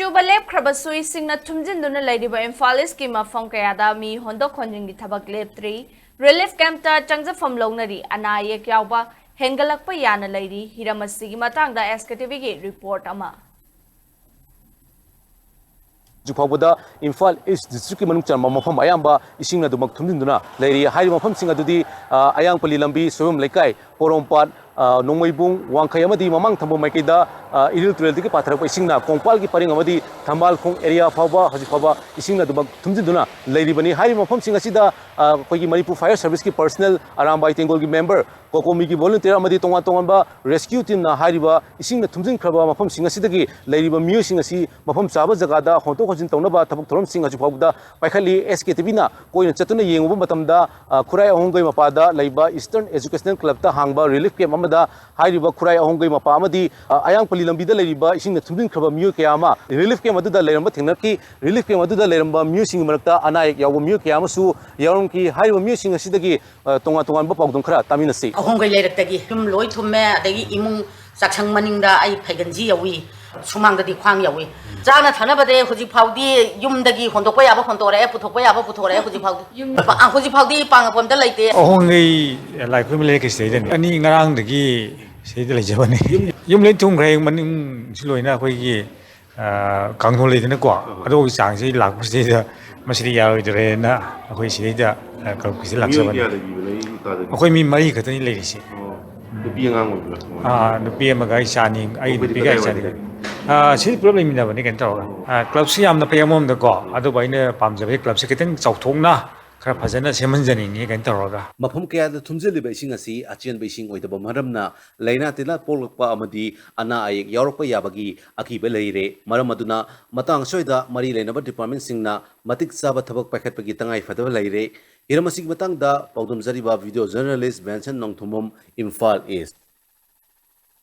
chuba lepkhraба suisingna thumjinduna leidiba Imphal ki mafam kayada mi Hondok Honjin gi Thabak Leptri relief camp ta changjafam lognari anaye kyawba hengalakpa yana leiri hiramasi gi matangda SKTV gi report ama Jupawada Imphal East District manung charma mafam ayamba isingna dumak thumjinduna leiri hairi mafam singa dudi ayang pali lambi soyom lekai porompat nongmaibung wangkai amadi mamang thambo maikida iril turel diki patharak isingna kongpal gi paring amadi thambal khong area phawba haji phawba isingna dumak thumjinduna leiri bani hairi mafam singa sida koigi Manipur fire service ki personnel arambai tengol gi member kokomi gi volunteer amadi tonga tonga ba rescue team na hairiba isingna thumjin khraba mafam singa sidagi leiriba miyo singa si mafam chaba jaga da honto khojin tonaba thabak thorom singa ju phawda paikhali SKTV na koina chatuna yenguba matamda khurai ahongai mapada leiba Eastern Educational Club ta hangba relief camp amada hairiba khurai ahongai mapa amadi ayang pali lambi da leiriba isingna thumjin khraba miyo kayama relief camp adu da leiramba thengnaki relief camp adu da leiramba miyo sing marakta anaik yawo miyo kayama su yarum ki hairiba miyo singa sidagi tonga tonga ba pawdong khara tamina si ahongai leirak yum loi thumme adagi imung saksang maningda ai phaiganji yawi sumangdadi khwang yawi jana thanabade hoji phawdi yumdagi hondokpa yaba hondore puthokpa yaba puthore hoji phawdi hoji phawdi pangapomda leite ahongai lai khum le ke seiden ani ngarang dagi seide lejabani yum le tung reng maning siloina khoi gi kangthol leidena ko ado chang sei lakpu seida masiri yawi na khoi seida ka kisi laksabani khoi mi mai khatani leirisi nupi angang oibla nupi amaga isani ai nupi ga isani sil problem ina bani kan tawa club si amna payamom da ko ado baina pamjabe club se keteng chauthongna khara phajana semanjani ni kan tawa mafam kaya da thumjeliba ising asi achian ba ising oidaba maramna laina tila polakpa amadi ana ayek yaurokpa yabagi akiba leire maram aduna matang soida mari lainaba department singna matik chaba thabak pakhatpagi tangai fadaba leire hiramasig matang da pawdum jariba video journalist Benson Nongthumom Imphal East